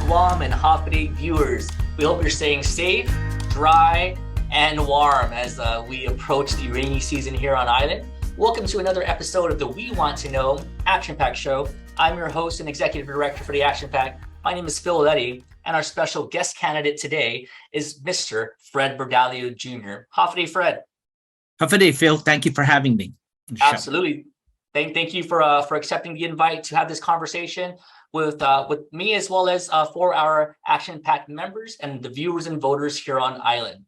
Guam and Holiday viewers. We hope you're staying safe, dry, and warm as we approach the rainy season here on island. Welcome to another episode of the We Want to Know Action Pack Show. I'm your host and executive director for the Action Pack. My name is Phil Letty, and our special guest candidate today is Mr. Fred Bordallo Jr. Holiday Fred. Holiday Phil, thank you for having me. Absolutely. Thank you for accepting the invite to have this conversation with me, as well as for our Action Pack members and the viewers and voters here on island.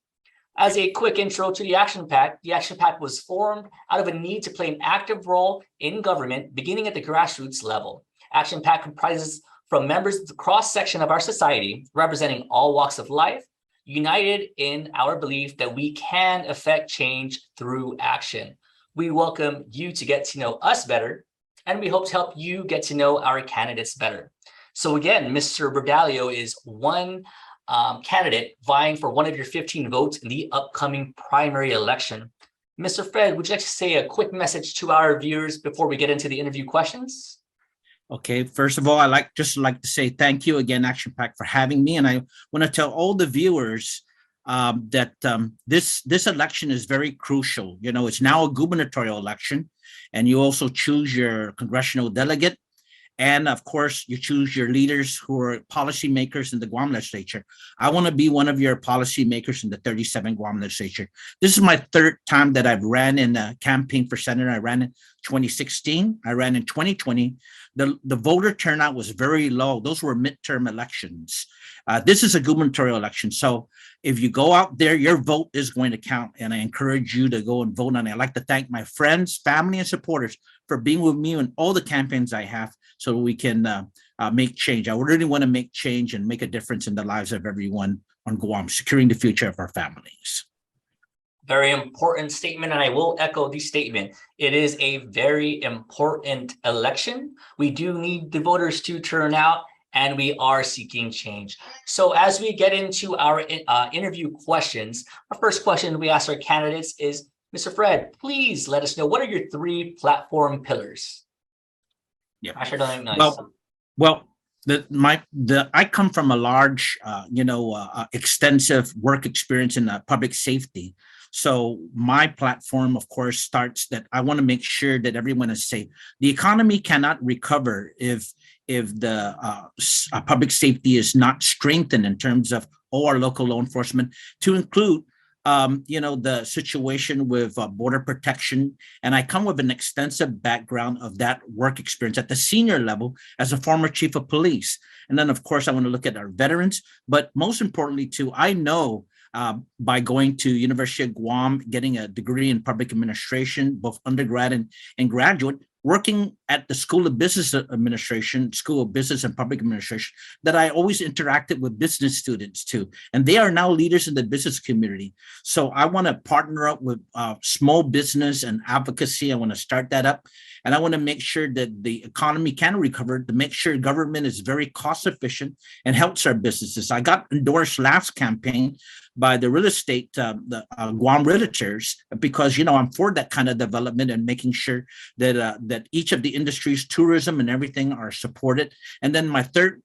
As a quick intro to the Action Pack was formed out of a need to play an active role in government, beginning at the grassroots level. Action Pack comprises from members of the cross-section of our society, representing all walks of life, united in our belief that we can affect change through action. We welcome you to get to know us better, and we hope to help you get to know our candidates better. So again, Mr. Bordallo is one candidate vying for one of your 15 votes in the upcoming primary election. Mr. Fred, would you like to say a quick message to our viewers before we get into the interview questions? Okay, first of all, I like to say thank you again, Action Pack, for having me. And I want to tell all the viewers that this election is very crucial. You know, it's now a gubernatorial election, and you also choose your congressional delegate. And of course, you choose your leaders who are policymakers in the Guam legislature. I want to be one of your policymakers in the 37 Guam legislature. This is my third time that I've ran in a campaign for senator. I ran in 2016. I ran in 2020. The voter turnout was very low. Those were midterm elections. This is a gubernatorial election. So if you go out there, your vote is going to count. And I encourage you to go and vote on it. I'd like to thank my friends, family, and supporters for being with me in all the campaigns I have so we can make change. I really want to make change and make a difference in the lives of everyone on Guam, securing the future of our families. Very important statement, and I will echo the statement. It is a very important election. We do need the voters to turn out, and we are seeking change. So as we get into our interview questions, our first question we ask our candidates is, Mr. Fred, please let us know, what are your 3 platform pillars? Yeah. Nice. Well, I come from a large, extensive work experience in public safety. So my platform, of course, starts that I want to make sure that everyone is safe. The economy cannot recover if the public safety is not strengthened in terms of all our local law enforcement, to include the situation with border protection. And I come with an extensive background of that work experience at the senior level as a former chief of police. And then, of course, I want to look at our veterans, but most importantly, too, I know by going to University of Guam, getting a degree in public administration, both undergrad and graduate, working at the School of Business Administration, School of Business and Public Administration, that I always interacted with business students too. And they are now leaders in the business community. So I want to partner up with small business and advocacy. I want to start that up. And I want to make sure that the economy can recover, to make sure government is very cost efficient and helps our businesses. I got endorsed last campaign by the real estate, the Guam realtors, because, I'm for that kind of development and making sure that that each of the industries, tourism and everything, are supported. And then my third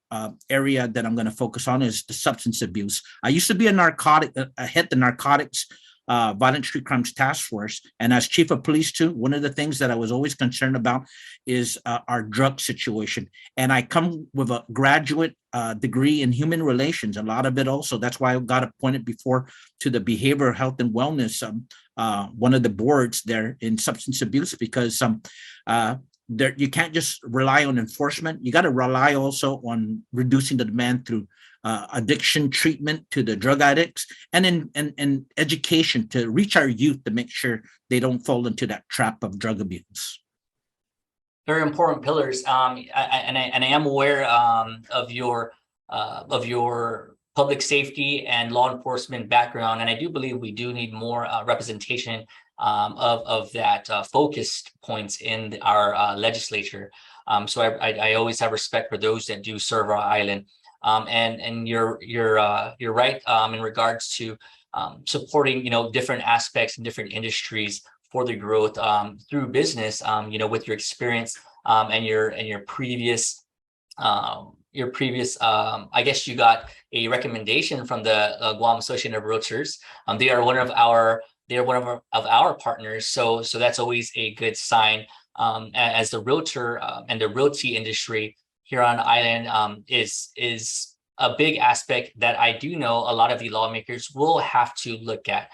area that I'm going to focus on is the substance abuse. I used to be I head the narcotics Violent Street Crimes Task Force. And as chief of police too, one of the things that I was always concerned about is our drug situation. And I come with a graduate degree in human relations, a lot of it also. That's why I got appointed before to the Behavioral Health and Wellness, one of the boards there in substance abuse, because you can't just rely on enforcement. You got to rely also on reducing the demand through addiction treatment to the drug addicts, and in education to reach our youth to make sure they don't fall into that trap of drug abuse. Very important pillars. I am aware of your public safety and law enforcement background, and I do believe we do need more representation of that focused points in our legislature. So I always have respect for those that do serve our island. And you're right in regards to supporting different aspects and different industries for the growth through business, with your experience and your previous your previous, I guess you got a recommendation from the Guam Association of Realtors. They are one of our partners, so that's always a good sign. As the realtor and the realty industry here on island is a big aspect that I do know a lot of the lawmakers will have to look at.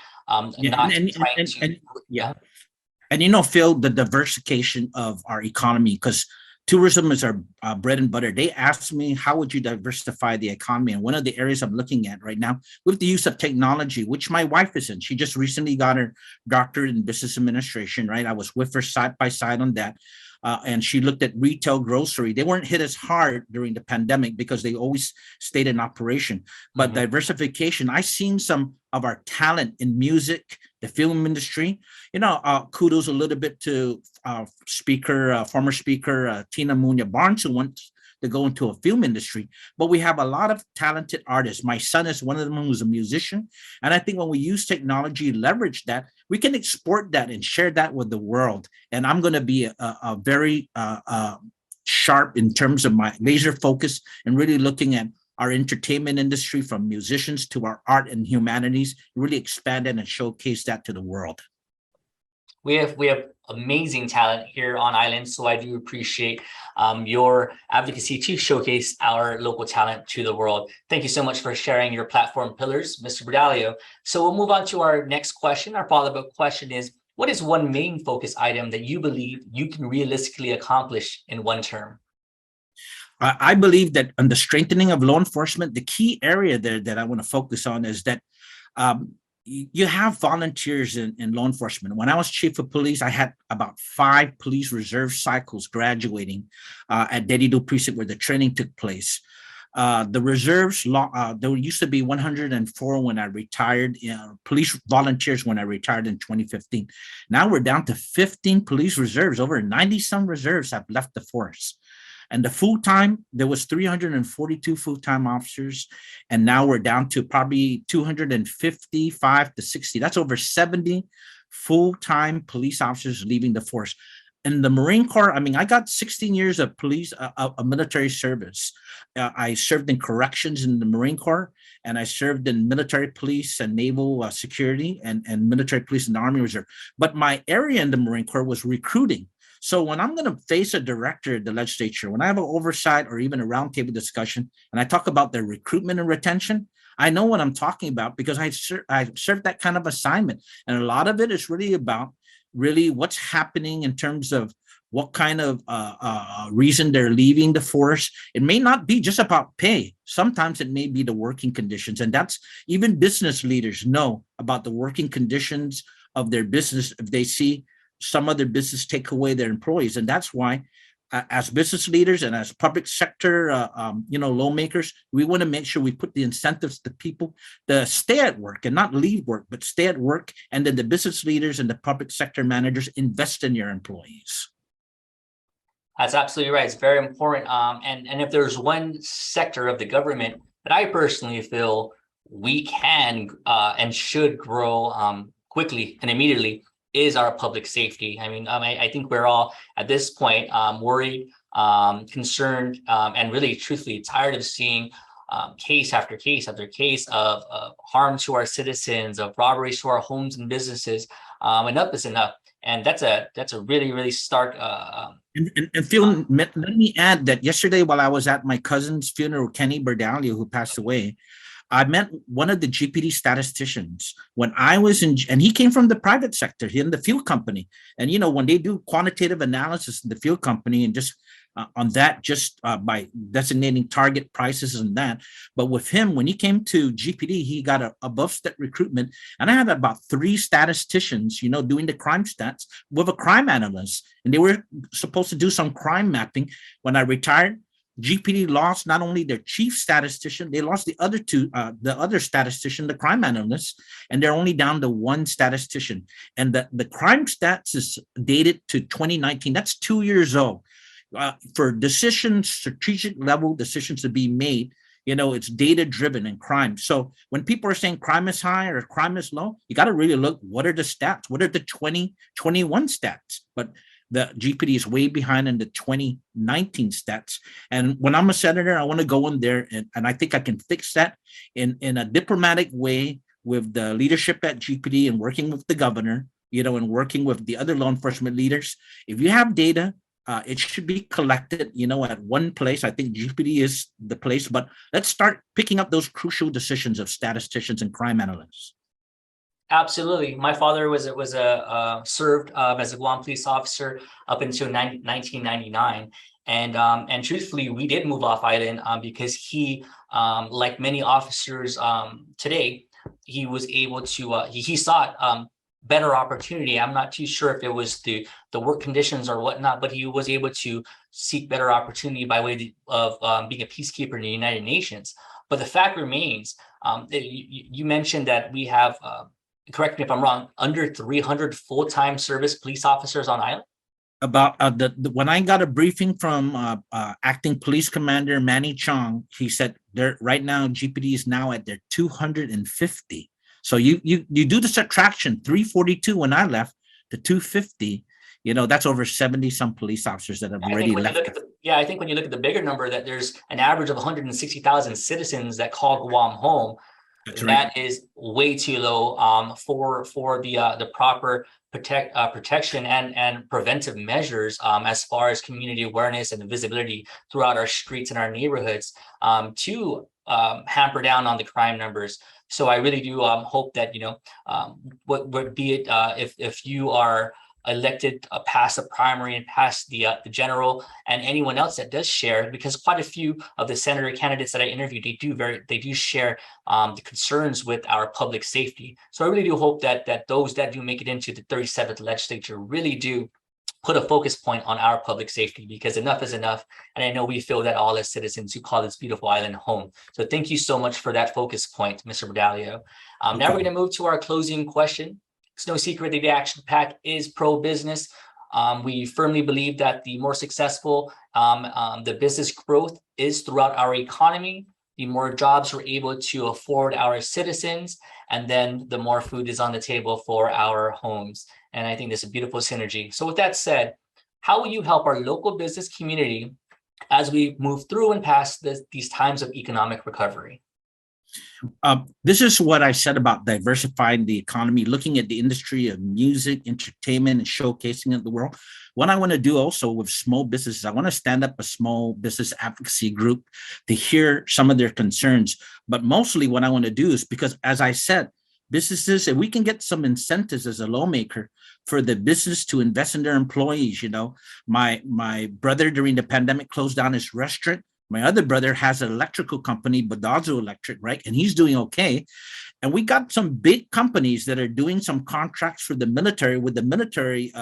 Yeah, Not trying to, yeah. And Phil, the diversification of our economy, because tourism is our bread and butter. They asked me, how would you diversify the economy? And one of the areas I'm looking at right now with the use of technology, which my wife is in. She just recently got her doctorate in business administration, right? I was with her side by side on that. And she looked at retail grocery. They weren't hit as hard during the pandemic because they always stayed in operation. But diversification, I've seen some of our talent in music, the film industry. Kudos a little bit to former speaker Tina Munya Barnes, who wants to go into a film industry. But we have a lot of talented artists. My son is one of them who's a musician. And I think when we use technology, leverage that, we can export that and share that with the world. And I'm going to be a very sharp in terms of my laser focus and really looking at our entertainment industry, from musicians to our art and humanities, really expand it and showcase that to the world. We have amazing talent here on island, so I do appreciate your advocacy to showcase our local talent to the world. Thank you so much for sharing your platform pillars, Mr. Bordallo. So we'll move on to our next question. Our follow-up question is, what is one main focus item that you believe you can realistically accomplish in one term? I believe that on the strengthening of law enforcement, the key area there that I want to focus on is that you have volunteers in law enforcement. When I was chief of police, I had about 5 police reserve cycles graduating at Dedido Precinct where the training took place. The reserves, there used to be 104 when I retired, police volunteers when I retired in 2015. Now we're down to 15 police reserves. Over 90 some reserves have left the force. And the full-time, there was 342 full-time officers, and now we're down to probably 255 to 60. That's over 70 full-time police officers leaving the force. In the Marine Corps, I mean, I got 16 years of military service. I served in corrections in the Marine Corps, and I served in military police and naval security and military police in the Army Reserve. But my area in the Marine Corps was recruiting. So when I'm going to face a director at the legislature, when I have an oversight or even a roundtable discussion, and I talk about their recruitment and retention, I know what I'm talking about because I served that kind of assignment. And a lot of it is really about what's happening in terms of what kind of reason they're leaving the force. It may not be just about pay. Sometimes it may be the working conditions. And that's even business leaders know about the working conditions of their business if they see some other business take away their employees. And that's why as business leaders and as public sector lawmakers, we want to make sure we put the incentives to people to stay at work and not leave work, but stay at work. And then the business leaders and the public sector managers invest in your employees. That's absolutely right. It's very important. And if there's one sector of the government that I personally feel we can and should grow quickly and immediately, is our public safety. I mean, I think we're all at this point worried, concerned, and really truthfully tired of seeing case after case after case of harm to our citizens, of robberies to our homes and businesses. Enough is enough. And that's a really, really stark. And Phil, let me add that yesterday while I was at my cousin's funeral, Kenny Bordallo, who passed away, I met one of the GPD statisticians when I was and he came from the private sector, he in the fuel company. And, when they do quantitative analysis in the fuel company and just on that, by designating target prices and that. But with him, when he came to GPD, he got a above stat recruitment. And I had about 3 statisticians, doing the crime stats with a crime analyst. And they were supposed to do some crime mapping. When I retired, GPD lost not only their chief statistician, they lost the other 2, the other statistician, the crime analyst, and they're only down to 1 statistician. And the crime stats is dated to 2019. That's 2 years old. For decisions, strategic level decisions to be made, it's data driven in crime. So when people are saying crime is high or crime is low, you got to really look, what are the stats? What are the 2021 stats? But the GPD is way behind in the 2019 stats. And when I'm a senator, I want to go in there and I think I can fix that in a diplomatic way with the leadership at GPD and working with the governor, and working with the other law enforcement leaders. If you have data, it should be collected, at one place. I think GPD is the place, but let's start picking up those crucial decisions of statisticians and crime analysts. Absolutely. My father was served as a Guam police officer up until 1999. And truthfully, we did move off island because he, like many officers today, he was able to, he sought better opportunity. I'm not too sure if it was the work conditions or whatnot, but he was able to seek better opportunity by way of being a peacekeeper in the United Nations. But the fact remains, you mentioned that we have, correct me if I'm wrong, under 300 full-time service police officers on island? About when I got a briefing from acting police commander Manny Chong, he said they're right now GPD is now at their 250. So you do the subtraction, 342 when I left to 250. That's over 70 some police officers that have already left. I think when you look at the bigger number, that there's an average of 160,000 citizens that call Guam home. That's right. That is way too low for the proper protection and preventive measures as far as community awareness and visibility throughout our streets and our neighborhoods to hamper down on the crime numbers. So I really do hope that what be it if you are elected past the primary and past the general, and anyone else that does share, because quite a few of the senator candidates that I interviewed, they do share the concerns with our public safety. So I really do hope that those that do make it into the 37th legislature really do put a focus point on our public safety, because enough is enough. And I know we feel that all as citizens who call this beautiful island home. So thank you so much for that focus point, Mr. Bordallo. Now we're going to move to our closing question. It's no secret that the Action PAC is pro-business. We firmly believe that the more successful the business growth is throughout our economy, the more jobs we're able to afford our citizens, and then the more food is on the table for our homes. And I think there's a beautiful synergy. So with that said, how will you help our local business community as we move through and past these times of economic recovery? This is what I said about diversifying the economy, looking at the industry of music, entertainment, and showcasing it the world. What I want to do also with small businesses, I want to stand up a small business advocacy group to hear some of their concerns. But mostly what I want to do is, because as I said, businesses, if we can get some incentives as a lawmaker for the business to invest in their employees. My brother during the pandemic closed down his restaurant. My other brother has an electrical company, Bordallo Electric, right? And he's doing okay. And we got some big companies that are doing some contracts for the military with the military,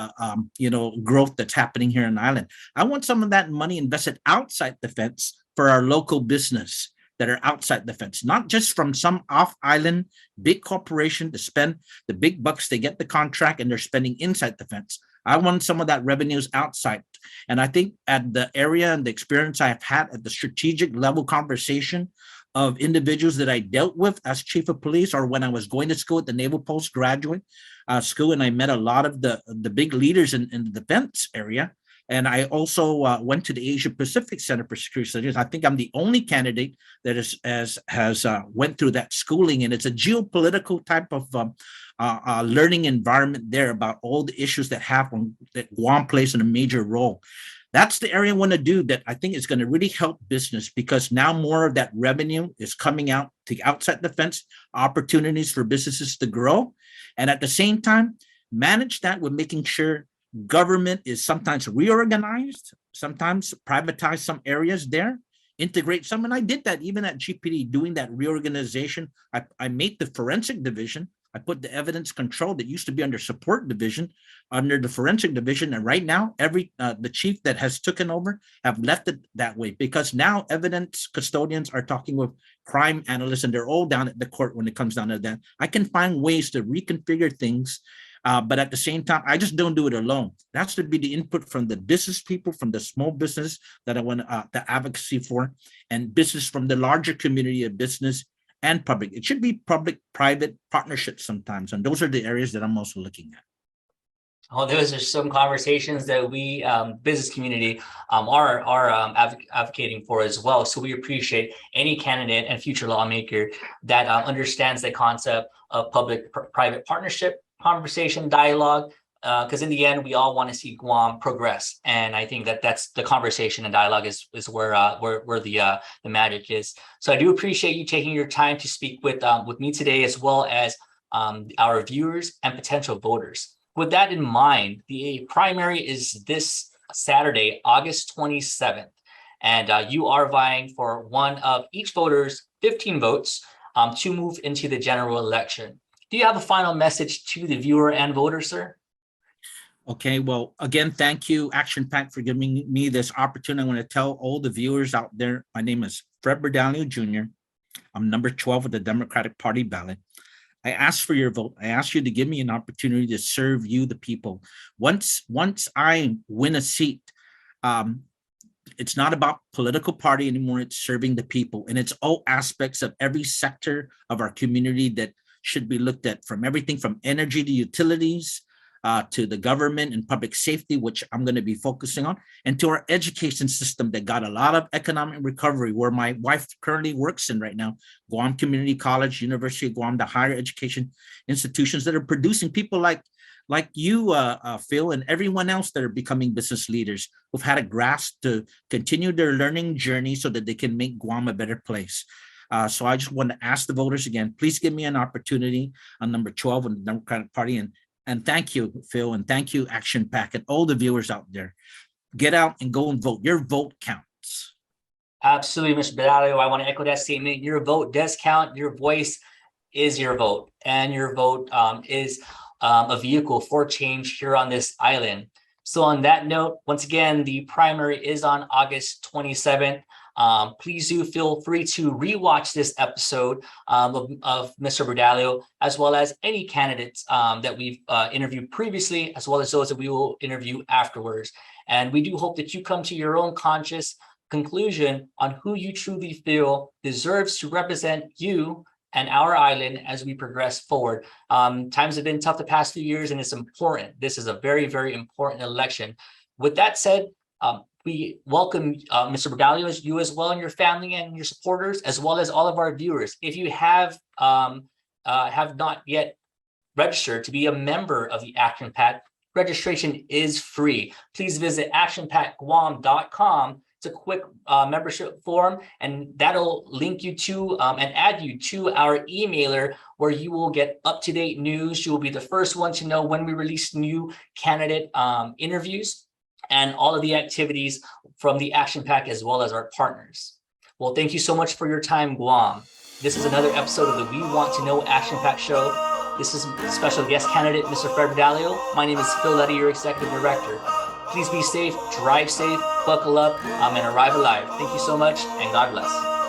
growth that's happening here in Ireland. I want some of that money invested outside the fence for our local business that are outside the fence, not just from some off-island big corporation to spend the big bucks. They get the contract and they're spending inside the fence. I want some of that revenues outside. And I think at the area and the experience I've had at the strategic level conversation of individuals that I dealt with as chief of police, or when I was going to school at the Naval Postgraduate School, and I met a lot of the big leaders in the defense area. And I also went to the Asia Pacific Center for Security Studies. I think I'm the only candidate that has went through that schooling, and it's a geopolitical type of learning environment there about all the issues that happen that Guam plays in a major role. That's the area I want to do that I think is going to really help business, because now more of that revenue is coming out to outside the fence, opportunities for businesses to grow. And at the same time, manage that with making sure government is sometimes reorganized, sometimes privatize some areas there, integrate some. And I did that even at GPD, doing that reorganization. I made the forensic division. I put the evidence control that used to be under support division under the forensic division. And right now, the chief that has taken over have left it that way, because now evidence custodians are talking with crime analysts, and they're all down at the court when it comes down to that. I can find ways to reconfigure things. But at the same time, I just don't do it alone. That's to be the input from the business people, from the small business that I want the advocacy for, and business from the larger community of business and public. It should be public-private partnerships sometimes. And those are the areas that I'm also looking at. Oh, those are some conversations that we business community are advocating for as well. So we appreciate any candidate and future lawmaker that understands the concept of public-private partnership, conversation, dialogue. Because in the end, we all want to see Guam progress, and I think that that's the conversation and dialogue is where the magic is. So I do appreciate you taking your time to speak with me today, as well as our viewers and potential voters. With that in mind, the primary is this Saturday, August 27th, and you are vying for one of each voter's 15 votes to move into the general election. Do you have a final message to the viewer and voter, sir? Okay, well, again, thank you, Action PAC, for giving me this opportunity. I want to tell all the viewers out there, my name is Fred Bordallo Jr. I'm number 12 of the Democratic Party ballot. I ask for your vote. I ask you to give me an opportunity to serve you, the people. Once I win a seat, it's not about political party anymore. It's serving the people, and it's all aspects of every sector of our community that should be looked at, from everything from energy to utilities, to the government and public safety, which I'm going to be focusing on, and to our education system that got a lot of economic recovery, where my wife currently works in right now, Guam Community College, University of Guam, the higher education institutions that are producing people like you, Phil, and everyone else that are becoming business leaders who've had a grasp to continue their learning journey so that they can make Guam a better place. So I just want to ask the voters again, please give me an opportunity on number 12 in the Democratic Party. And thank you, Phil, and thank you, Action PAC, and all the viewers out there. Get out and go and vote. Your vote counts. Absolutely, Mr. Bordallo. I want to echo that statement. Your vote does count. Your voice is your vote, and your vote is a vehicle for change here on this island. So on that note, once again, the primary is on August 27th. Please do feel free to rewatch this episode of Mr. Bordallo, as well as any candidates that we've interviewed previously, as well as those that we will interview afterwards. And we do hope that you come to your own conscious conclusion on who you truly feel deserves to represent you and our island as we progress forward. Times have been tough the past few years, and it's important. This is a very, very important election. With that said, we welcome Mr. Bordallo, you as well, and your family and your supporters, as well as all of our viewers. If you have not yet registered to be a member of the Action PAC, registration is free. Please visit actionpacguam.com. It's a quick membership form, and that'll link you to and add you to our emailer, where you will get up-to-date news. You will be the first one to know when we release new candidate interviews and all of the activities from the Action PAC, as well as our partners. Well, thank you so much for your time, Guam. This is another episode of the We Want to Know Action PAC show. This is special guest candidate, Mr. Fred Bordallo. My name is Phil Letty, your executive director. Please be safe, drive safe, buckle up, and arrive alive. Thank you so much, and God bless.